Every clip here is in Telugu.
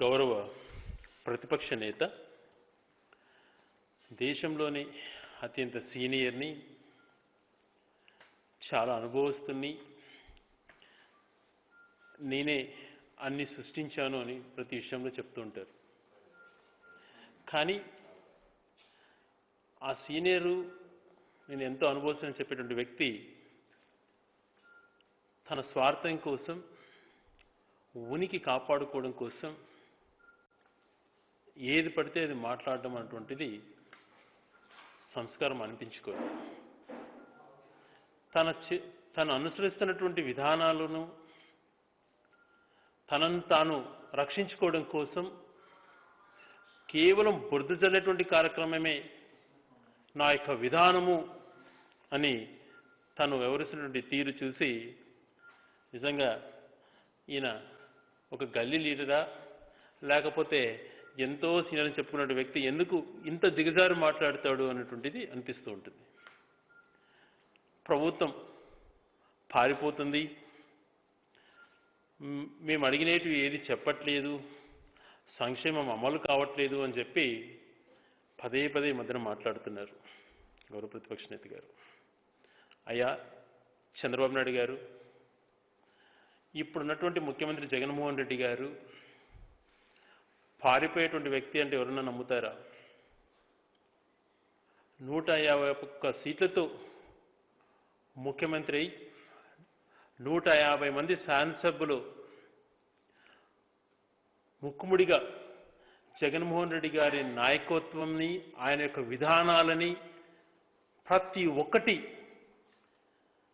గౌరవ ప్రతిపక్ష నేత, దేశంలోని అత్యంత సీనియర్ని, చాలా అనుభవస్తుని, నేనే అన్ని సృష్టించాను అని ప్రతి విషయంలో చెప్తూ ఉంటారు. కానీ ఆ సీనియరు, నేను ఎంతో అనుభవస్తుని చెప్పేటువంటి వ్యక్తి తన స్వార్థం కోసం, ఉనికి కాపాడుకోవడం కోసం ఏది పడితే అది మాట్లాడడం అటువంటిది సంస్కారం అనిపించుకోదు. తను అనుసరిస్తున్నటువంటి విధానాలను తనను తాను రక్షించుకోవడం కోసం కేవలం బురద జల్లేటువంటి కార్యక్రమమే నా యొక్క విధానము అని తను వ్యవహరిస్తున్నటువంటి తీరు చూసి నిజంగా ఈయన ఒక గల్లీ లీడరా, లేకపోతే ఎంతో సీనియర్ అని చెప్పుకున్న వ్యక్తి ఎందుకు ఇంత దిగజారు మాట్లాడతాడు అన్నటువంటిది అనిపిస్తూ ఉంటుంది. ప్రభుత్వం పారిపోతుంది, మేము అడిగినవి ఏది చెప్పట్లేదు, సంక్షేమం అమలు కావట్లేదు అని చెప్పి పదే పదే మధ్యన మాట్లాడుతున్నారు గౌరవ ప్రతిపక్ష నేత గారు. అయ్యా చంద్రబాబు నాయుడు గారు, ఇప్పుడున్నటువంటి ముఖ్యమంత్రి జగన్మోహన్ రెడ్డి గారు పారిపోయేటువంటి వ్యక్తి అంటే ఎవరన్నా నమ్ముతారా? 151 సీట్లతో ముఖ్యమంత్రి అయి 150 మంది శాసనసభ్యులు ముక్కుముడిగా జగన్మోహన్ రెడ్డి గారి నాయకత్వాన్ని, ఆయన యొక్క విధానాలని, ప్రతి ఒక్కటి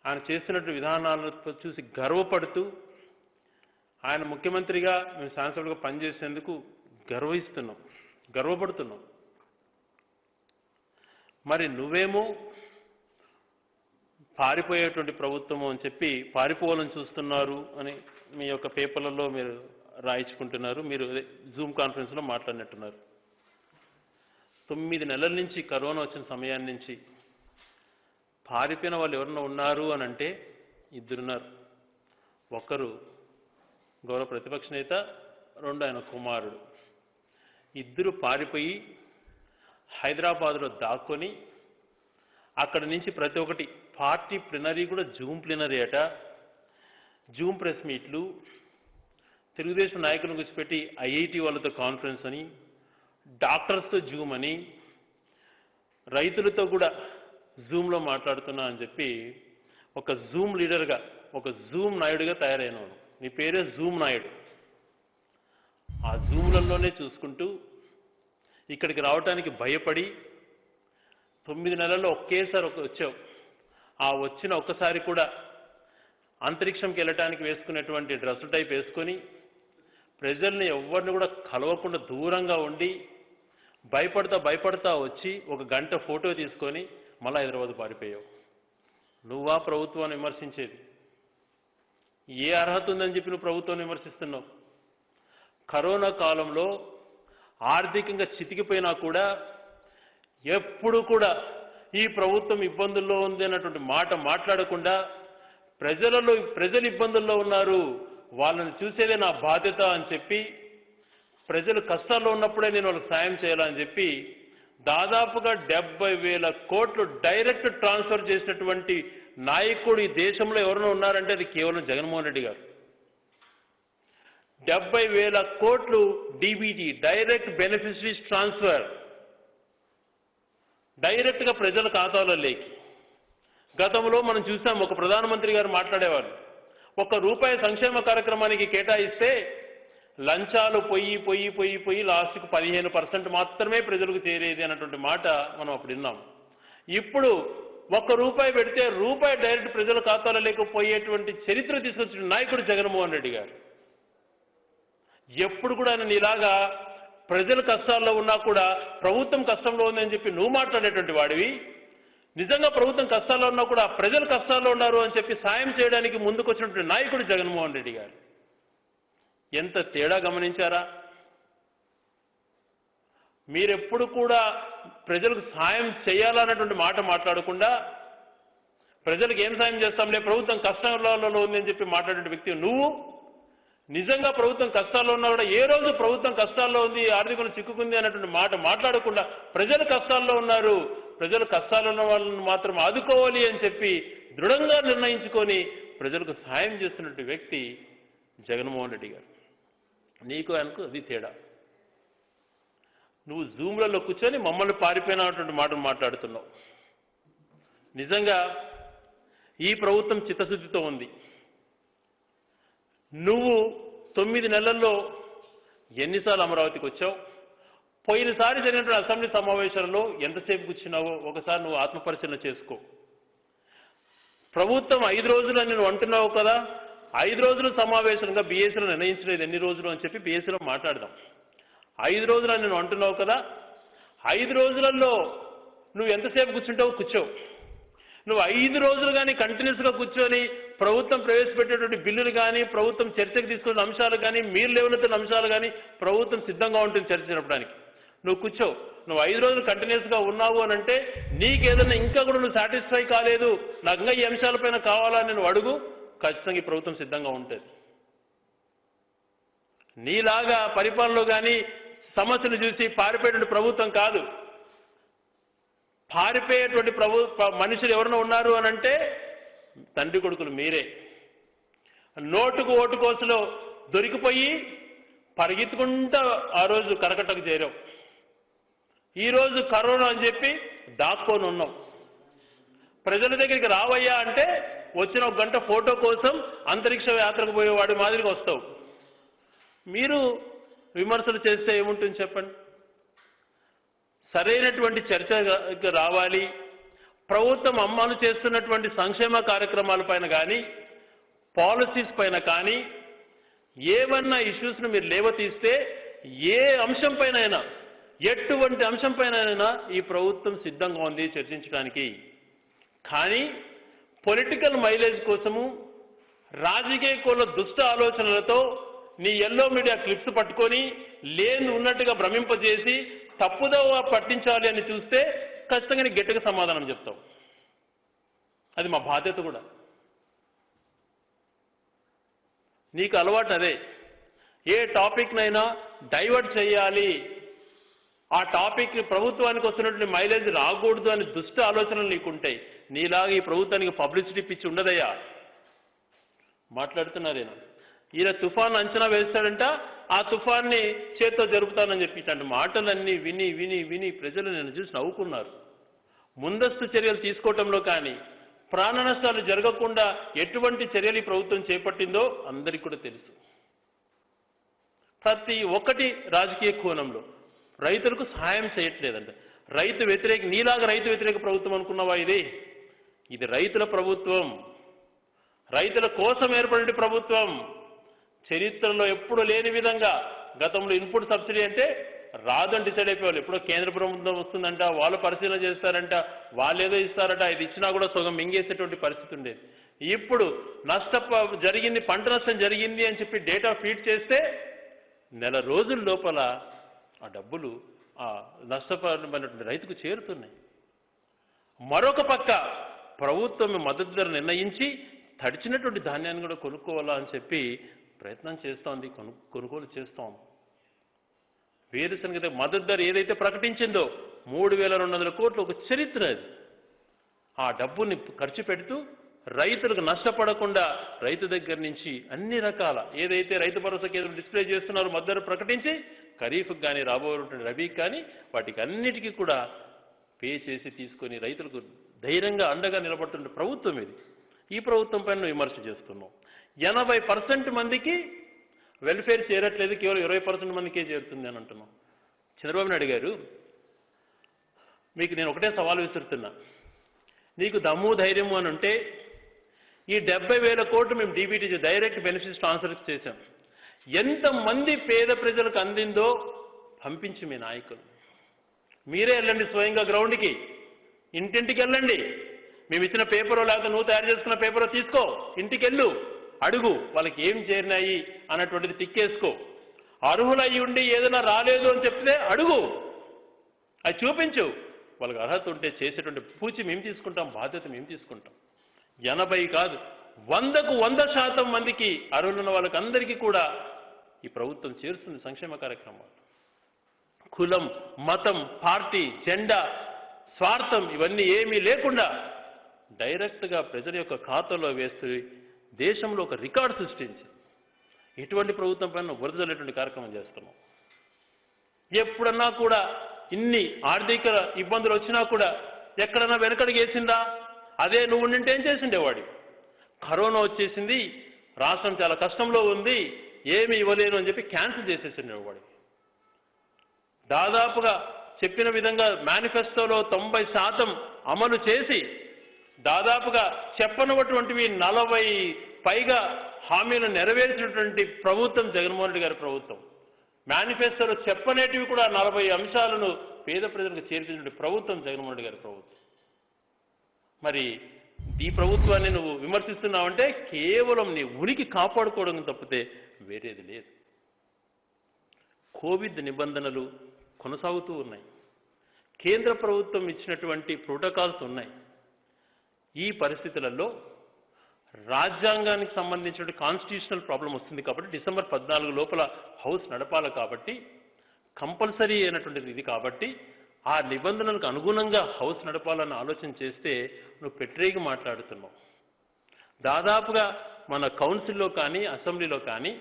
ఆయన చేస్తున్నటువంటి విధానాలతో చూసి గర్వపడుతూ, ఆయన ముఖ్యమంత్రిగా మేము శాసనసభ్యులుగా పనిచేసేందుకు గర్వపడుతున్నాం. మరి నువ్వేమో పారిపోయేటువంటి ప్రభుత్వము అని చెప్పి పారిపోవాలని చూస్తున్నారు అని మీ యొక్క పేపర్లలో మీరు రాయించుకుంటున్నారు. మీరు జూమ్ కాన్ఫరెన్స్లో మాట్లాడినట్టున్నారు. 9 నెలల నుంచి, కరోనా వచ్చిన సమయాన్ని నుంచి పారిపోయిన వాళ్ళు ఎవరన్నా ఉన్నారు అని అంటే 2 ఉన్నారు. ఒకరు గౌరవ ప్రతిపక్ష నేత, 2 ఆయన కుమారుడు. 2 పారిపోయి హైదరాబాద్లో దాక్కొని అక్కడి నుంచి ప్రతి ఒక్కటి పార్టీ ప్లీనరీ కూడా జూమ్ ప్లీనరీ అట, జూమ్ ప్రెస్ మీట్లు, తెలుగుదేశం నాయకులను కూర్చిపెట్టి ఐఐటి వాళ్ళతో కాన్ఫరెన్స్ అని, డాక్టర్స్తో జూమ్ అని, రైతులతో కూడా జూమ్లో మాట్లాడుతున్నా అని చెప్పి ఒక జూమ్ లీడర్గా, ఒక జూమ్ నాయుడుగా తయారైనవాడు. నీ పేరే జూమ్ నాయుడు. ఆ జూమ్లలోనే చూసుకుంటూ ఇక్కడికి రావడానికి భయపడి 9 నెలల్లో ఒకేసారి వచ్చావు. ఆ వచ్చిన ఒక్కసారి కూడా అంతరిక్షంకి వెళ్ళటానికి వేసుకునేటువంటి డ్రెస్సు టైప్ వేసుకొని ప్రజల్ని ఎవరిని కూడా కలవకుండా దూరంగా ఉండి భయపడతా వచ్చి 1 గంట ఫోటో తీసుకొని మళ్ళీ హైదరాబాద్ పారిపోయావు. నువ్వా ప్రభుత్వాన్ని విమర్శించేది? ఏ అర్హత ఉందని చెప్పి నువ్వు ప్రభుత్వాన్ని విమర్శిస్తున్నావు? కరోనా కాలంలో ఆర్థికంగా చితికిపోయినా కూడా ఎప్పుడు కూడా ఈ ప్రభుత్వం ఇబ్బందుల్లో ఉంది అన్నటువంటి మాట మాట్లాడకుండా, ప్రజలు ఇబ్బందుల్లో ఉన్నారు, వాళ్ళని చూసేదే నా బాధ్యత అని చెప్పి, ప్రజలు కష్టాల్లో ఉన్నప్పుడే నేను వాళ్ళకి సాయం చేయాలని చెప్పి దాదాపుగా 70,000 కోట్లు డైరెక్ట్ ట్రాన్స్ఫర్ చేసినటువంటి నాయకుడు ఈ దేశంలో ఎవరైనా ఉన్నారంటే అది కేవలం జగన్మోహన్ రెడ్డి గారు. 70,000 కోట్లు డీబీటీ, డైరెక్ట్ బెనిఫిషరీస్ ట్రాన్స్ఫర్, డైరెక్ట్గా ప్రజల ఖాతాలో లేకి. గతంలో మనం చూసాం, ఒక ప్రధానమంత్రి గారు మాట్లాడేవారు, ₹1 సంక్షేమ కార్యక్రమానికి కేటాయిస్తే లంచాలు పోయి లాస్ట్కు 15% మాత్రమే ప్రజలకు చేరేది అన్నటువంటి మాట మనం అప్పుడు విన్నాం. ఇప్పుడు ₹1 పెడితే రూపాయి డైరెక్ట్ ప్రజల ఖాతాలో లేకపోయేటువంటి చరిత్ర తీసుకొచ్చిన నాయకుడు జగన్మోహన్ రెడ్డి గారు. ఎప్పుడు కూడా ఆయన ఇలాగా ప్రజలు కష్టాల్లో ఉన్నా కూడా ప్రభుత్వం కష్టంలో ఉందని చెప్పి నువ్వు మాట్లాడేటువంటి వాడివి, నిజంగా ప్రభుత్వం కష్టాల్లో ఉన్నా కూడా ప్రజలు కష్టాల్లో ఉన్నారు అని చెప్పి సాయం చేయడానికి ముందుకు వచ్చినటువంటి నాయకుడు జగన్మోహన్ రెడ్డి గారు. ఎంత తేడా గమనించారా? మీరెప్పుడు కూడా ప్రజలకు సాయం చేయాలన్నటువంటి మాట మాట్లాడకుండా, ప్రజలకు ఏం సాయం చేస్తాంలే ప్రభుత్వం కష్టాలలో ఉందని చెప్పి మాట్లాడే వ్యక్తి నువ్వు నిజంగా ప్రభుత్వం కష్టాల్లో ఉన్నా కూడా ఏ రోజు ప్రభుత్వం కష్టాల్లో ఉంది, ఆర్థికంగా చిక్కుకుంది అన్నటువంటి మాట మాట్లాడకుండా ప్రజలు కష్టాల్లో ఉన్నారు, ప్రజలు కష్టాల్లో ఉన్న వాళ్ళని మాత్రం ఆదుకోవాలి అని చెప్పి దృఢంగా నిర్ణయించుకొని ప్రజలకు సహాయం చేస్తున్నటువంటి వ్యక్తి జగన్మోహన్ రెడ్డి గారు. నీకు ఆయనకు అది తేడా. నువ్వు జూమ్లలో కూర్చొని మమ్మల్ని పారిపోయినటువంటి మాటలు మాట్లాడుతున్నావు. నిజంగా ఈ ప్రభుత్వం చిత్తశుద్ధితో ఉంది. నువ్వు 9 నెలల్లో ఎన్నిసార్లు అమరావతికి వచ్చావు? పోయినసారి జరిగినటువంటి అసెంబ్లీ సమావేశాలలో ఎంతసేపు కూర్చున్నావో ఒకసారి నువ్వు ఆత్మపరిశీలన చేసుకో. ప్రభుత్వం 5 రోజులు అని నువ్వు అంటున్నావు కదా, 5 రోజుల సమావేశంగా బీఎస్సీలో నిర్ణయించలేదు ఎన్ని రోజులు అని చెప్పి బీఎస్సీలో మాట్లాడదాం. 5 రోజులు అని నువ్వు అంటున్నావు కదా, 5 రోజులలో నువ్వు ఎంతసేపు కూర్చుంటావు? కూర్చోవు. నువ్వు 5 రోజులు కానీ కంటిన్యూస్గా కూర్చొని ప్రభుత్వం ప్రవేశపెట్టేటువంటి బిల్లులు కానీ, ప్రభుత్వం చర్చకు తీసుకున్న అంశాలు కానీ, మీరు లేవనెత్తిన అంశాలు కానీ ప్రభుత్వం సిద్ధంగా ఉంటుంది చర్చ జరపడానికి. నువ్వు కూర్చోవు. నువ్వు 5 రోజులు కంటిన్యూస్గా ఉన్నావు అని అంటే నీకేదన్నా ఇంకా కూడా నువ్వు సాటిస్ఫై కాలేదు, నాకు ఇంకా ఈ అంశాలపైన కావాలని నువ్వు అడుగు, ఖచ్చితంగా ఈ ప్రభుత్వం సిద్ధంగా ఉంటుంది. నీలాగా పరిపాలనలో కానీ సమస్యలు చూసి పారిపోయేటువంటి ప్రభుత్వం కాదు. పారిపోయేటువంటి మనుషులు ఎవరైనా ఉన్నారు అని అంటే తండ్రి కొడుకులు మీరే. నోటుకు ఓటు కోసలో దొరికిపోయి పరిగెత్తుకుంటా ఆ రోజు కరకట్టకు చేరావు. ఈరోజు కరోనా అని చెప్పి దాక్కొని ఉన్నాం. ప్రజల దగ్గరికి రావయ్యా అంటే వచ్చిన 1 గంట ఫోటో కోసం అంతరిక్ష యాత్రకు పోయేవాడి మాదిరిగా వస్తావు. మీరు విమర్శలు చేస్తే ఏముంటుంది చెప్పండి? సరైనటువంటి చర్చ రావాలి. ప్రభుత్వం అమలు చేస్తున్నటువంటి సంక్షేమ కార్యక్రమాలపైన కానీ, పాలసీస్ పైన కానీ ఏమన్నా ఇష్యూస్ను మీరు లేవతీస్తే ఏ అంశంపైనైనా, ఎటువంటి అంశంపైనైనా ఈ ప్రభుత్వం సిద్ధంగా ఉంది చర్చించడానికి. కానీ పొలిటికల్ మైలేజ్ కోసము, రాజకీయ కోళ్ళ దుష్ట ఆలోచనలతో నీ ఎల్లో మీడియా క్లిప్స్ పట్టుకొని లేని ఉన్నట్టుగా భ్రమింపజేసి తప్పుదోవ పట్టించాలి అని చూస్తే ఖచ్చితంగా నీకు గట్టిగా సమాధానం చెప్తాం. అది మా బాధ్యత కూడా. నీకు అలవాటు అదే. ఏ టాపిక్నైనా డైవర్ట్ చేయాలి, ఆ టాపిక్ ప్రభుత్వానికి వస్తున్నటువంటి మైలేజ్ రాకూడదు అని దుష్ట ఆలోచనలు నీకుంటాయి. నీలాగా ఈ ప్రభుత్వానికి పబ్లిసిటీ పిచ్చి ఉండదయ్యా. మాట్లాడుతున్నారేనా? ఈయన తుఫాన్ అంచనా వేస్తాడంట, ఆ తుఫాన్ని చేత్తో జరుపుతానని చెప్పి మాటలన్నీ విని విని విని ప్రజలు నేను చూసి నవ్వుకున్నారు. ముందస్తు చర్యలు తీసుకోవటంలో కానీ, ప్రాణ నష్టాలు జరగకుండా ఎటువంటి చర్యలు ఈ ప్రభుత్వం చేపట్టిందో అందరికీ కూడా తెలుసు. ప్రతి ఒక్కటి రాజకీయ కోణంలో రైతులకు సహాయం చేయట్లేదంట. రైతు వ్యతిరేక, నీలాగా రైతు వ్యతిరేక ప్రభుత్వం అనుకున్నావా? ఇది రైతుల ప్రభుత్వం, రైతుల కోసం ఏర్పడిన ప్రభుత్వం. చరిత్రలో ఎప్పుడు లేని విధంగా గతంలో ఇన్పుట్ సబ్సిడీ అంటే రాదని డిసైడ్ అయిపోవాలి. ఎప్పుడో కేంద్ర ప్రభుత్వం వస్తుందంట, వాళ్ళు పరిశీలన చేస్తారంట, వాళ్ళు ఏదో ఇస్తారట, ఇది ఇచ్చినా కూడా సగం మింగేసేటువంటి పరిస్థితి ఉండేది. ఇప్పుడు జరిగింది, పంట నష్టం జరిగింది అని చెప్పి డేటా ఫీడ్ చేస్తే నెల రోజుల లోపల ఆ డబ్బులు ఆ నష్టపోయినటువంటి రైతుకు చేరుతున్నాయి. మరొక పక్క ప్రభుత్వం మద్దతు ధర నిర్ణయించి తడిచినటువంటి ధాన్యాన్ని కూడా కొనుక్కోవాలా అని చెప్పి ప్రయత్నం చేస్తోంది, కొనుగోలు చేస్తోంది. వేరుశనగ మద్దతు ధర ఏదైతే ప్రకటించిందో 3,200 కోట్లు ఒక చరిత్ర అది. ఆ డబ్బుని ఖర్చు పెడుతూ రైతులకు నష్టపడకుండా రైతు దగ్గర నుంచి అన్ని రకాల ఏదైతే రైతు భరోసా కేంద్రం డిస్ప్లే చేస్తున్నారో మద్దతు ధర ప్రకటించి ఖరీఫ్కి కానీ రాబోయేటువంటి రబీకి కానీ వాటికి అన్నిటికీ కూడా పే చేసి తీసుకొని రైతులకు ధైర్యంగా అండగా నిలబడుతున్న ప్రభుత్వం ఇది. ఈ ప్రభుత్వం పైన విమర్శ చేస్తున్నాం. 80% మందికి వెల్ఫేర్ చేరట్లేదు, కేవలం 20% మందికే చేరుతుంది అని అంటున్నాం. చంద్రబాబు నాయుడు గారు, మీకు నేను ఒకటే సవాల్ విసురుతున్నా. నీకు దమ్ము ధైర్యము అని ఉంటే ఈ 70,000 కోట్లు మేము డీబీటీ డైరెక్ట్ బెనిఫిట్స్ ట్రాన్స్ఫర్ చేశాం. ఎంతమంది పేద ప్రజలకు అందిందో పంపించి మీ నాయకులు మీరే వెళ్ళండి, స్వయంగా గ్రౌండ్కి ఇంటింటికి వెళ్ళండి. మేము ఇచ్చిన పేపరో లేకపోతే నువ్వు తయారు చేసుకున్న పేపరో తీసుకో, ఇంటికి వెళ్ళు, అడుగు వాళ్ళకి ఏం చేరినాయి అన్నటువంటిది తిక్కేసుకో. అర్హులయ్యి ఉండి ఏదైనా రాలేదు అని చెప్తే అడుగు, అది చూపించు. వాళ్ళకి అర్హత ఉంటే చేసేటువంటి పూచి మేము తీసుకుంటాం, బాధ్యత మేము తీసుకుంటాం. 80 కాదు 100కు 100% మందికి అర్హులున్న వాళ్ళకి అందరికీ కూడా ఈ ప్రభుత్వం చేరుస్తుంది సంక్షేమ కార్యక్రమాలు. కులం, మతం, పార్టీ, జెండా, స్వార్థం ఇవన్నీ ఏమీ లేకుండా డైరెక్ట్గా ప్రజల యొక్క ఖాతాలో వేస్తూ దేశంలో ఒక రికార్డు సృష్టించి ఇటువంటి ప్రభుత్వం పైన వరదలేటువంటి కార్యక్రమం చేస్తున్నాం. ఎప్పుడన్నా కూడా ఇన్ని ఆర్థిక ఇబ్బందులు వచ్చినా కూడా ఎక్కడన్నా వెనకడికి వేసిందా? అదే నువ్వు ఉండింటే ఏం చేసిండేవాడి? కరోనా వచ్చేసింది, రాష్ట్రం చాలా కష్టంలో ఉంది, ఏమి ఇవ్వలేను అని చెప్పి క్యాన్సిల్ చేసేసిండేవాడి. దాదాపుగా చెప్పిన విధంగా మేనిఫెస్టోలో 90% అమలు చేసి దాదాపుగా చెప్పనటువంటివి 40 పైగా హామీలు నెరవేర్చినటువంటి ప్రభుత్వం జగన్మోహన్ రెడ్డి గారి ప్రభుత్వం. మేనిఫెస్టోలో చెప్పనేటివి కూడా 40 అంశాలను పేద ప్రజలకు చేర్చినటువంటి ప్రభుత్వం జగన్మోహన్ రెడ్డి గారి ప్రభుత్వం. మరి ఈ ప్రభుత్వాన్ని నువ్వు విమర్శిస్తున్నావంటే కేవలం నీ ఉనికి కాపాడుకోవడం తప్పితే వేరేది లేదు. కోవిడ్ నిబంధనలు కొనసాగుతూ ఉన్నాయి. కేంద్ర ప్రభుత్వం ఇచ్చినటువంటి ప్రోటోకాల్స్ ఉన్నాయి. ఈ పరిస్థితులలో రాజ్యాంగానికి సంబంధించిన కాన్స్టిట్యూషనల్ ప్రాబ్లం వస్తుంది కాబట్టి డిసెంబర్ 14 లోపల హౌస్ నడపాలి కాబట్టి కంపల్సరీ అయినటువంటిది ఇది కాబట్టి ఆ నిబంధనలకు అనుగుణంగా హౌస్ నడపాలని ఆలోచన చేస్తే నువ్వు పెట్టరేగి మాట్లాడుతున్నావు. దాదాపుగా మన కౌన్సిల్లో కానీ అసెంబ్లీలో కానీ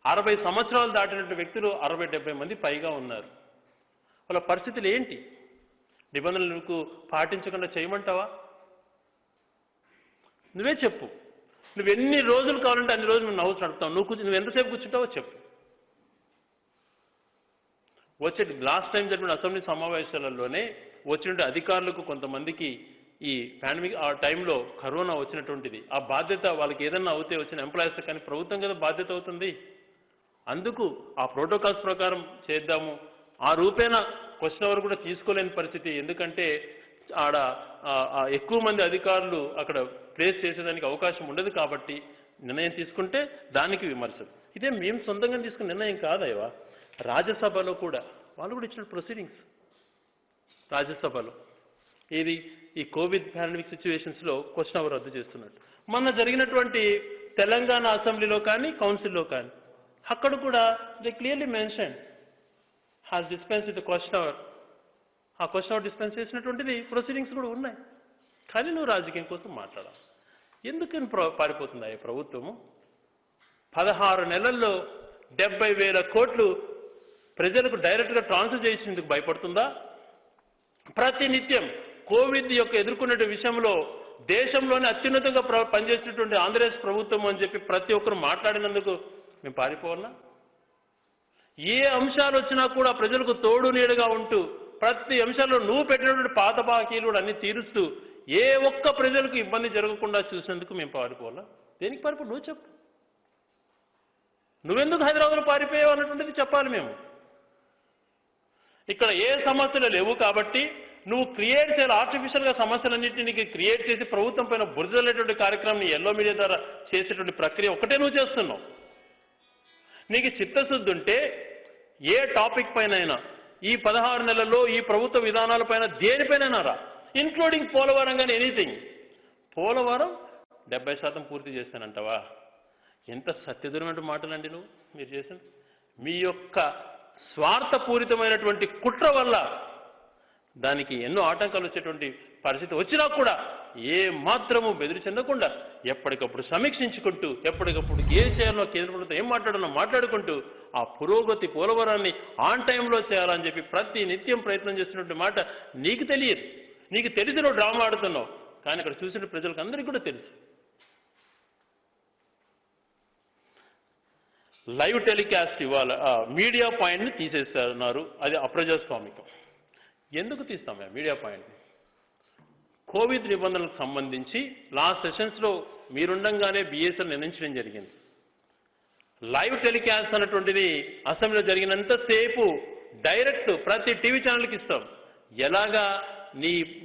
60 సంవత్సరాలు దాటినటువంటి వ్యక్తులు 60-70 మంది పైగా ఉన్నారు. వాళ్ళ పరిస్థితులు ఏంటి? నిబంధనలకు పాటించకుండా చేయమంటావా? నువ్వే చెప్పు. నువ్వు ఎన్ని రోజులు కావాలంటే అన్ని రోజులు నువ్వు హౌస్ నడుపుతావు. నువ్వు ఎంతసేపు కూర్చుంటావో చెప్పు. వచ్చే లాస్ట్ టైం జరిపిన అసెంబ్లీ సమావేశాలలోనే వచ్చిన అధికారులకు కొంతమందికి ఈ పాండమిక్ ఆ టైంలో కరోనా వచ్చినటువంటిది, ఆ బాధ్యత వాళ్ళకి ఏదన్నా అవుతే వచ్చిన ఎంప్లాయీస్ కానీ ప్రభుత్వం కదా బాధ్యత అవుతుంది. అందుకు ఆ ప్రోటోకాల్స్ ప్రకారం చేద్దాము. ఆ రూపేణ క్వశ్చన్ అవర్ కూడా తీసుకోలేని పరిస్థితి. ఎందుకంటే ఆడ ఎక్కువ మంది అధికారులు అక్కడ ప్లేస్ చేసేదానికి అవకాశం ఉండదు కాబట్టి నిర్ణయం తీసుకుంటే దానికి విమర్శలు. ఇదే మేము సొంతంగా తీసుకున్న నిర్ణయం కాదయ్యా. రాజ్యసభలో కూడా వాళ్ళు కూడా ఇచ్చిన ప్రొసీడింగ్స్ రాజ్యసభలో ఇది ఈ కోవిడ్ పాండమిక్ సిచ్యువేషన్స్లో క్వశ్చన్ అవర్ రద్దు చేస్తున్నట్టు. మొన్న జరిగినటువంటి తెలంగాణ అసెంబ్లీలో కానీ కౌన్సిల్లో కానీ అక్కడ కూడా they clearly mention has dispense with question hour. ఆ క్వశ్చన్ అవర్ డిస్పెన్స్ చేసినటువంటిది ప్రొసీడింగ్స్ కూడా ఉన్నాయి. కానీ నువ్వు రాజకీయం కోసం మాట్లాడాలి. ఎందుకని పారిపోతుందా ఈ ప్రభుత్వము? 16 నెలల్లో 70,000 కోట్లు ప్రజలకు డైరెక్ట్గా ట్రాన్స్ఫర్ చేసేందుకు భయపడుతుందా? ప్రతినిత్యం కోవిడ్ యొక్క ఎదుర్కొనే విషయంలో దేశంలోనే అత్యున్నతంగా పనిచేసినటువంటి ఆంధ్రప్రదేశ్ ప్రభుత్వం అని చెప్పి ప్రతి ఒక్కరు మాట్లాడినందుకు మేము పారిపోవాలన్నా? ఏ అంశాలు వచ్చినా కూడా ప్రజలకు తోడు నీడగా ఉంటూ ప్రతి అంశాల్లో నువ్వు పెట్టినటువంటి పాత బాకీలు అన్ని తీరుస్తూ ఏ ఒక్క ప్రజలకు ఇబ్బంది జరగకుండా చూసేందుకు మేము పారిపోవాలా? దేనికి పారిపో? నువ్వు చెప్పు. నువ్వెందుకు హైదరాబాద్లో పారిపోయావు అన్నటువంటిది చెప్పాలి. మేము ఇక్కడ ఏ సమస్యలు లేవు కాబట్టి నువ్వు క్రియేట్ చేయాలి. ఆర్టిఫిషియల్గా సమస్యలన్నింటినీ క్రియేట్ చేసి ప్రభుత్వం పైన బురదలేటువంటి కార్యక్రమం ఎల్లో మీడియా ద్వారా చేసేటువంటి ప్రక్రియ ఒకటే నువ్వు చేస్తున్నావు. నీకు చిత్తశుద్ధి ఉంటే ఏ టాపిక్ పైన ఈ 16 నెలల్లో ఈ ప్రభుత్వ విధానాలపైన దేనిపైన రా, ఇంక్లూడింగ్ పోలవరం కానీ ఎనీథింగ్. పోలవరం 70% పూర్తి చేస్తానంటావా? ఎంత సత్యదూరమైన మాటలండి నువ్వు మీరు చేసిన. మీ యొక్క స్వార్థపూరితమైనటువంటి కుట్ర వల్ల దానికి ఎన్నో ఆటంకాలు వచ్చేటువంటి పరిస్థితి వచ్చినా కూడా ఏ మాత్రము బెదిరి చెందకుండా ఎప్పటికప్పుడు సమీక్షించుకుంటూ ఎప్పటికప్పుడు ఏ చేయాలో కేంద్ర ప్రభుత్వం ఏం మాట్లాడుకుంటూ ఆ పురోగతి పోలవరాన్ని ఆన్ టైంలో చేయాలని చెప్పి ప్రతి నిత్యం ప్రయత్నం చేస్తున్నటువంటి మాట నీకు తెలియదు. నీకు తెలిసి నువ్వు డ్రామా ఆడుతున్నావు. కానీ అక్కడ చూసిన ప్రజలకు అందరికీ కూడా తెలుసు. లైవ్ టెలికాస్ట్ ఇవాళ మీడియా పాయింట్ని తీసేస్తున్నారు. అది అప్రజాస్వామికం. ఎందుకు తీస్తాం మీడియా పాయింట్ని? కోవిడ్ నిబంధనలకు సంబంధించి లాస్ట్ సెషన్స్లో మీరుండంగానే బిఎస్ఎల్ నిర్ణయించడం జరిగింది. లైవ్ టెలికాస్ట్ అన్నటువంటిది అసెంబ్లీలో జరిగినంతసేపు డైరెక్ట్ ప్రతి టీవీ ఛానల్కి ఇస్తాం. ఎలాగా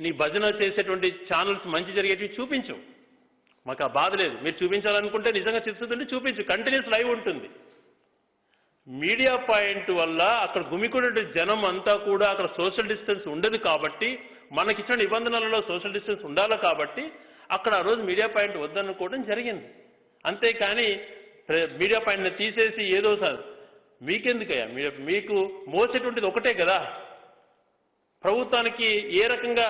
నీ భజన చేసేటువంటి ఛానల్స్ మంచి జరిగేటివి చూపించు. మాకు ఆ బాధ లేదు. మీరు చూపించాలనుకుంటే నిజంగా చిత్తుంటే చూపించు. కంటిన్యూస్ లైవ్ ఉంటుంది. మీడియా పాయింట్ వల్ల అక్కడ గుమికునే జనం అంతా కూడా అక్కడ సోషల్ డిస్టెన్స్ ఉండదు కాబట్టి మనకిచ్చిన నిబంధనలలో సోషల్ డిస్టెన్స్ ఉండాలి కాబట్టి అక్కడ ఆ రోజు మీడియా పాయింట్ వద్దనుకోవడం జరిగింది. అంతేకాని మీడియా పాయింట్ని తీసేసి ఏదో సార్ మీకెందుకయ్యా, మీకు మోసేటువంటిది ఒకటే కదా. ప్రభుత్వానికి ఏ రకంగా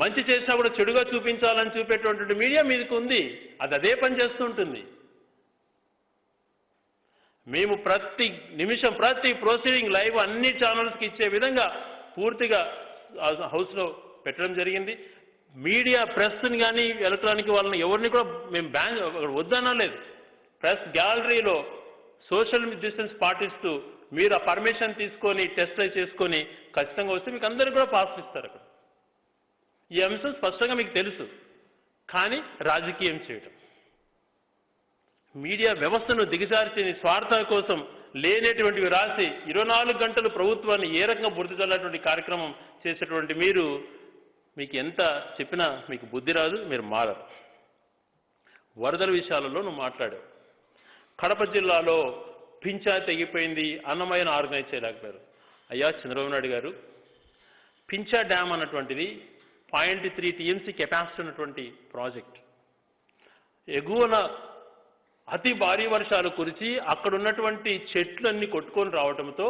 మంచి చేసినా కూడా చెడుగా చూపించాలని చూపేటువంటి మీడియా మీదకి ఉంది. అది అదే పని చేస్తూ ఉంటుంది. మేము ప్రతి నిమిషం ప్రతి ప్రొసీడింగ్ లైవ్ అన్ని ఛానల్స్కి ఇచ్చే విధంగా పూర్తిగా హౌస్లో పెట్టడం జరిగింది. మీడియా ప్రెస్ని కానీ ఎలక్ట్రానిక్ వాళ్ళని ఎవరిని కూడా మేము బ్యాన్ వద్దనా లేదు. ప్రెస్ గ్యాలరీలో సోషల్ డిస్టెన్స్ పాటిస్తూ మీరు ఆ పర్మిషన్ తీసుకొని టెస్ట్ చేసుకొని ఖచ్చితంగా వస్తే మీకు అందరికీ కూడా పాస్ ఇస్తారు. అక్కడ ఈ అంశం స్పష్టంగా మీకు తెలుసు. కానీ రాజకీయం చేయటం, మీడియా వ్యవస్థను దిగజార్చి స్వార్థాల కోసం లేనేటువంటివి రాసి 24 గంటలు ప్రభుత్వాన్ని ఏ రకంగా బురద చల్లేటువంటి కార్యక్రమం చేసేటువంటి మీకు ఎంత చెప్పినా మీకు బుద్ధి రాదు, మీరు మారరు. వరదల విషయాలలో నువ్వు మాట్లాడావు. కడప జిల్లాలో పింఛా తెగిపోయింది, అన్నమయ్యను ఆర్గనైజ్ చేయలేకపోయారు. అయ్యా చంద్రబాబు నాయుడు గారు, పింఛా డ్యామ్ అన్నటువంటిది 0.3 TMC కెపాసిటీ ఉన్నటువంటి ప్రాజెక్ట్. ఎగువన అతి భారీ వర్షాలు కురిచి అక్కడ ఉన్నటువంటి చెట్లన్నీ కొట్టుకొని రావడంతో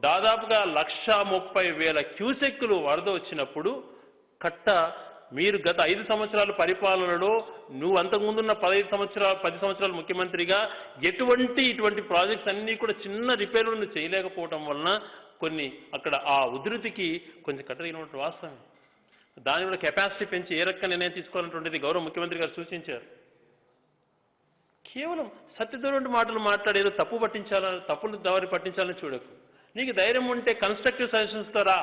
దాదాపుగా 1,30,000 క్యూసెక్కులు వరద వచ్చినప్పుడు మీరు గత 5 సంవత్సరాల పరిపాలనలో నువ్వు అంతకుముందున్న 10 సంవత్సరాలు ముఖ్యమంత్రిగా ఇటువంటి ప్రాజెక్ట్స్ అన్నీ కూడా చిన్న రిపేర్లను చేయలేకపోవడం వలన కొన్ని అక్కడ ఆ ఉధృతికి కొంచెం కట్టగినటువంటి వాస్తవం. దాని కూడా కెపాసిటీ పెంచి ఏ రకంగా నిర్ణయం తీసుకోవాలన్నటువంటిది గౌరవ ముఖ్యమంత్రి గారు సూచించారు. కేవలం సత్యదూరంటి మాటలు మాట్లాడేదో తప్పులు దారి పట్టించాలని చూడకు. నీకు ధైర్యం ఉంటే కన్స్ట్రక్టివ్ సజెషన్స్తో రా,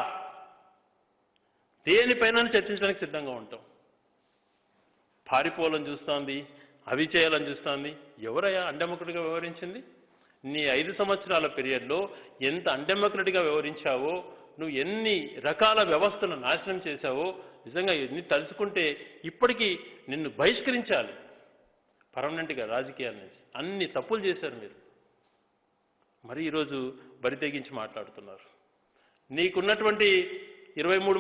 దేనిపైన చర్చించడానికి సిద్ధంగా ఉంటాం. పారిపోవాలని చూస్తోంది, అవి చేయాలని చూస్తోంది. ఎవరయ్యా అండెమొకటిగా వ్యవహరించింది? నీ 5 సంవత్సరాల పీరియడ్లో ఎంత అండెమొకటిగా వ్యవహరించావో, నువ్వు ఎన్ని రకాల వ్యవస్థను నాశనం చేశావో నిజంగా ఎన్ని తలుచుకుంటే ఇప్పటికీ నిన్ను బహిష్కరించాలి పర్మనెంట్గా రాజకీయాల నుంచి. అన్ని తప్పులు చేశారు మీరు. మరి ఈరోజు బరి తెగించి మాట్లాడుతున్నారు. నీకున్నటువంటి 23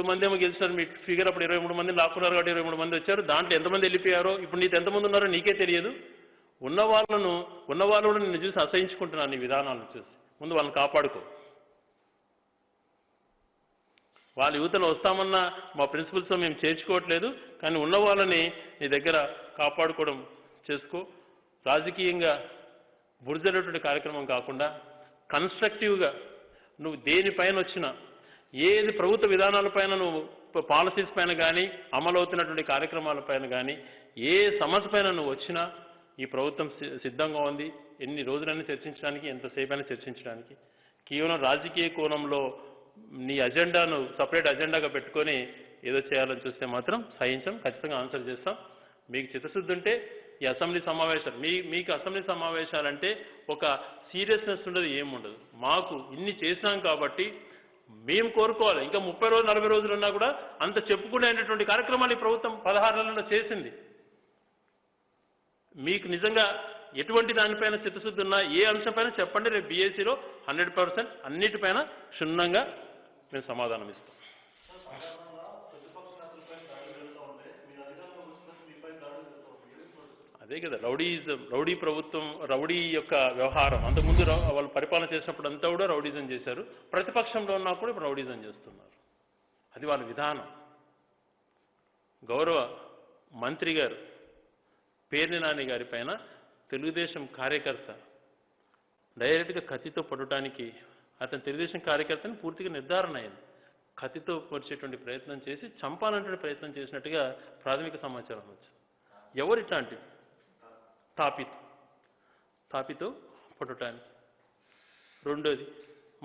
మంది ఏమో గెలిచారు. మీ ఫిగర్ అప్పుడు 23 మందిని లాక్కున్నారు కాబట్టి 23 మంది వచ్చారు. దాంట్లో ఎంతమంది వెళ్ళిపోయారో ఇప్పుడు నీకు ఎంతమంది ఉన్నారో నీకే తెలియదు. ఉన్నవాళ్ళు కూడా నిన్ను చూసి అసహించుకుంటున్నాను. నీ విధానాలను చూసి ముందు వాళ్ళని కాపాడుకో. వాళ్ళ యువతలో వస్తామన్నా మా ప్రిన్సిపల్స్తో మేము చేర్చుకోవట్లేదు, కానీ ఉన్న వాళ్ళని నీ దగ్గర కాపాడుకోవడం చేసుకో. రాజకీయంగా బురదలేటువంటి కార్యక్రమం కాకుండా కన్స్ట్రక్టివ్గా నువ్వు దేనిపైన వచ్చినా, ఏది ప్రభుత్వ విధానాలపైన నువ్వు పాలసీస్ పైన కానీ అమలవుతున్నటువంటి కార్యక్రమాలపైన కానీ ఏ సమస్య పైన నువ్వు వచ్చినా ఈ ప్రభుత్వం సిద్ధంగా ఉంది. ఎన్ని రోజులైనా చర్చించడానికి, ఎంతసేపు అయినా చర్చించడానికి. కేవలం రాజకీయ కోణంలో నీ అజెండాను సపరేట్ అజెండాగా పెట్టుకొని ఏదో చేయాలని చూస్తే మాత్రం సహించం, ఖచ్చితంగా ఆన్సర్ చేస్తాం. మీకు చిత్తశుద్ధి ఉంటే ఈ అసెంబ్లీ సమావేశాలు మీకు అసెంబ్లీ సమావేశాలంటే ఒక సీరియస్నెస్ ఉండదు, ఏముండదు. మాకు ఇన్ని చేసినాం కాబట్టి మేము కోరుకోవాలి. ఇంకా 30 రోజులు 40 రోజులు ఉన్నా కూడా అంత చెప్పుకునేటువంటి కార్యక్రమాలు ఈ ప్రభుత్వం 16 నెలల్లో చేసింది. మీకు నిజంగా ఎటువంటి దానిపైన చిత్తశుద్ధి ఉన్నా ఏ అంశంపైన చెప్పండి. రేపు బీఏసీలో 100% అన్నిటిపైన క్షుణ్ణంగా మేము సమాధానం ఇస్తాం. అదే కదా రౌడీ ప్రభుత్వం, రౌడీ యొక్క వ్యవహారం. అంతకుముందు వాళ్ళు పరిపాలన చేసినప్పుడు అంతా కూడా రౌడీజం చేశారు. ప్రతిపక్షంలో ఉన్నా కూడా ఇప్పుడు రౌడీజం చేస్తున్నారు. అది వాళ్ళ విధానం. గౌరవ మంత్రి గారు పేర్ని నాని గారి పైన తెలుగుదేశం కార్యకర్త డైరెక్ట్గా కత్తితో పడటానికి, అతను తెలుగుదేశం కార్యకర్తని పూర్తిగా నిర్ధారణ అయింది. కత్తితో పొడిచేటువంటి ప్రయత్నం చేసి చంపాలనే ప్రయత్నం చేసినట్టుగా ప్రాథమిక సమాచారం వచ్చింది. ఎవరు ఇట్లాంటి తాపితో పడటానికి. రెండోది,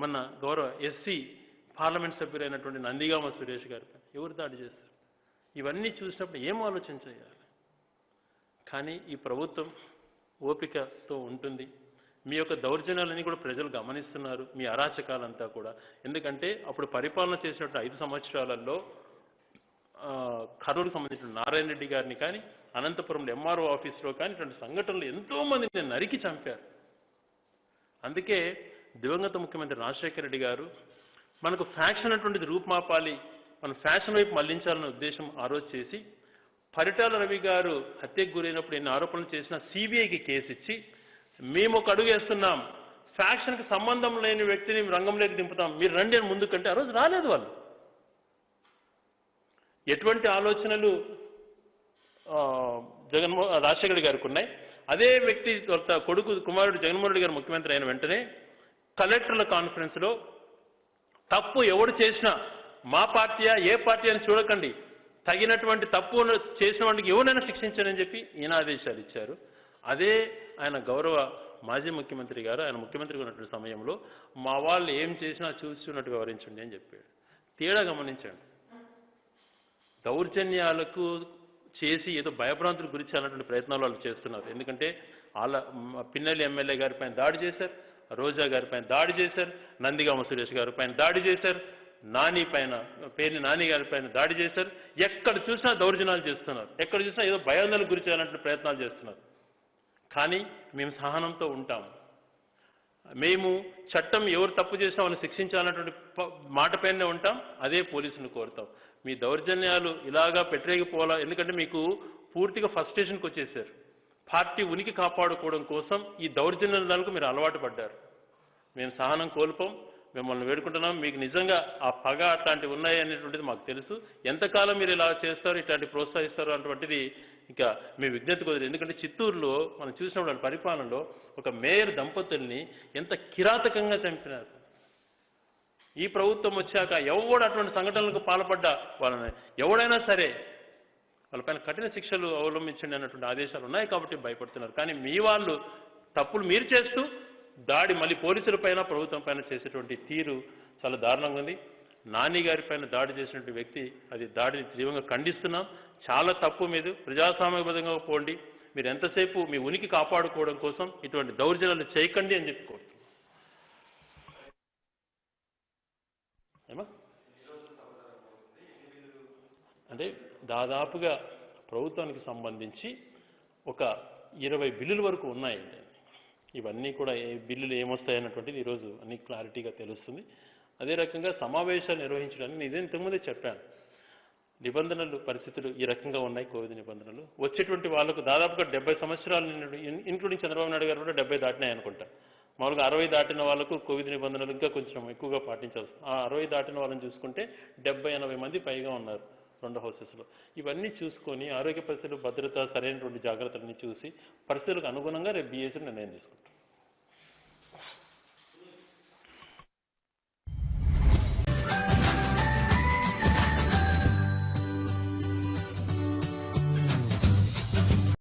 మొన్న గౌరవ ఎస్సీ పార్లమెంట్ సభ్యులైనటువంటి నందిగామ సురేష్ గారిపై ఎవరు దాడి చేస్తారు? ఇవన్నీ చూసినప్పుడు ఏం ఆలోచన చేయాలి? కానీ ఈ ప్రభుత్వం ఓపికతో ఉంటుంది. మీ యొక్క దౌర్జన్యాలన్నీ కూడా ప్రజలు గమనిస్తున్నారు, మీ అరాచకాలంతా కూడా. ఎందుకంటే అప్పుడు పరిపాలన చేసినట్టు 5 సంవత్సరాలలో కర్నూలుకు సంబంధించిన నారాయణ రెడ్డి గారిని కానీ, అనంతపురంలో ఎంఆర్ఓ ఆఫీస్లో కానీ ఇటువంటి సంఘటనలు ఎంతోమందిని నరికి చంపారు. అందుకే దివంగత ముఖ్యమంత్రి రాజశేఖర రెడ్డి గారు మనకు ఫ్యాక్షన్ అటువంటిది రూపుమాపాలి, మన ఫ్యాషన్ వైపు మళ్లించాలనే ఉద్దేశం ఆ రోజు చేసి పరిటాల రవి గారు హత్యకు గురైనప్పుడు ఎన్ని ఆరోపణలు చేసినా సిబిఐకి కేసు ఇచ్చి మేము ఒక అడుగు వేస్తున్నాం, ఫ్యాక్షన్కి సంబంధం లేని వ్యక్తిని రంగంలోకి దింపుతాం, మీరు రండి అని ముందుకంటే ఆ రోజు రాలేదు వాళ్ళు. ఎటువంటి ఆలోచనలు రాజశేఖర్ గారికి ఉన్నాయి. అదే వ్యక్తి కొడుకు కుమారుడు జగన్మోహన్ రెడ్డి గారు ముఖ్యమంత్రి అయిన వెంటనే కలెక్టర్ల కాన్ఫరెన్స్లో తప్పు ఎవడు చేసినా మా పార్టీయా ఏ పార్టీ అని చూడకండి, తగినటువంటి తప్పు చేసిన వాడికి ఎవరైనా శిక్షించారని చెప్పి ఈయన ఆదేశాలు ఇచ్చారు. అదే ఆయన గౌరవ మాజీ ముఖ్యమంత్రి గారు ఆయన ముఖ్యమంత్రిగా ఉన్నటువంటి సమయంలో మా వాళ్ళు ఏం చేసినా చూస్తున్నట్టు వివరించండి అని చెప్పాడు. తేడా గమనించండి. దౌర్జన్యాలకు చేసి ఏదో భయభ్రాంతులకు గురి చేయాలన్నటువంటి ప్రయత్నాలు వాళ్ళు చేస్తున్నారు. ఎందుకంటే వాళ్ళ పిన్నెల్లి ఎమ్మెల్యే గారి పైన దాడి చేశారు, రోజా గారి పైన దాడి చేశారు, నందిగామ సురేష్ గారి పైన దాడి చేశారు, నాని పైన పేర్ని నాని గారి పైన దాడి చేశారు. ఎక్కడ చూసినా దౌర్జన్యాలు చేస్తున్నారు, ఎక్కడ చూసినా ఏదో భయాందోళనకు గురి చేయాలంటే ప్రయత్నాలు చేస్తున్నారు. కానీ మేము సహనంతో ఉంటాము. మేము చట్టం ఎవరు తప్పు చేసినా వాళ్ళని శిక్షించాలన్నటువంటి మాట పైనే ఉంటాం. అదే పోలీసుని కోరుతాం. మీ దౌర్జన్యాలు ఇలాగా పెట్టలేకపోవాలా, ఎందుకంటే మీకు పూర్తిగా ఫ్రస్ట్రేషన్కి వచ్చేసారు. పార్టీ ఉనికి కాపాడుకోవడం కోసం ఈ దౌర్జన్యాలకు మీరు అలవాటు పడ్డారు. మేము సహనం కోల్పోం, మిమ్మల్ని వేడుకుంటున్నాం. మీకు నిజంగా ఆ పగ అట్లాంటివి ఉన్నాయి అనేటువంటిది మాకు తెలుసు. ఎంతకాలం మీరు ఇలా చేస్తారు, ఇట్లాంటి ప్రోత్సహిస్తారు అటువంటిది ఇంకా మీ విజ్ఞప్తి కుదరదు. ఎందుకంటే చిత్తూరులో మనం చూసినప్పుడు పరిపాలనలో ఒక మేయర్ దంపతుల్ని ఎంత కిరాతకంగా చంపినారు. ఈ ప్రభుత్వం వచ్చాక ఎవడు అటువంటి సంఘటనలకు పాల్పడ్డా వాళ్ళని ఎవడైనా సరే వాళ్ళపైన కఠిన శిక్షలు అవలంబించండి అన్నటువంటి ఆదేశాలు ఉన్నాయి కాబట్టి భయపడుతున్నారు. కానీ మీ వాళ్ళు తప్పులు మీరు చేస్తూ దాడి మళ్ళీ పోలీసుల పైన ప్రభుత్వం పైన చేసేటువంటి తీరు చాలా దారుణంగా ఉంది. నాని గారి పైన దాడి చేసినటువంటి వ్యక్తి అది దాడిని తీవ్రంగా ఖండిస్తున్నాం. చాలా తప్పు మీద ప్రజాస్వామ్యబద్ధంగా పోండి, మీరు ఎంతసేపు మీ ఉనికి కాపాడుకోవడం కోసం ఇటువంటి దౌర్జన్యాలు చేయకండి అని చెప్పి కోరుతున్నాం. ఏమా అంటే దాదాపుగా ప్రభుత్వానికి సంబంధించి ఒక 20 బిల్లుల వరకు ఉన్నాయండి. ఇవన్నీ కూడా ఏ బిల్లులు ఏమొస్తాయన్నటువంటిది ఈరోజు అన్ని క్లారిటీగా తెలుస్తుంది. అదే రకంగా సమావేశాలు నిర్వహించడానికి నేను ఇంతకుముందే చెప్పాను. నిబంధనలు పరిస్థితులు ఈ రకంగా ఉన్నాయి. కోవిడ్ నిబంధనలు వచ్చేటువంటి వాళ్ళకు దాదాపుగా 70 సంవత్సరాలు ఇంక్లూడింగ్ చంద్రబాబు నాయుడు గారు కూడా 70 దాటినాయి అనుకుంటా. మామూలుగా 60 దాటిన వాళ్ళకు కోవిడ్ నిబంధనలు ఇంకా కొంచెం ఎక్కువగా పాటించాల్సి. ఆ 60 దాటిన వాళ్ళని చూసుకుంటే 70-80 మంది పైగా ఉన్నారు 2 హౌసెస్లో. ఇవన్నీ చూసుకొని ఆరోగ్య పరిస్థితులు, భద్రత, సరైనటువంటి జాగ్రత్తలన్నీ చూసి పరిస్థితులకు అనుగుణంగా రేపు బీఎస్సీ నిర్ణయం తీసుకుంటాం.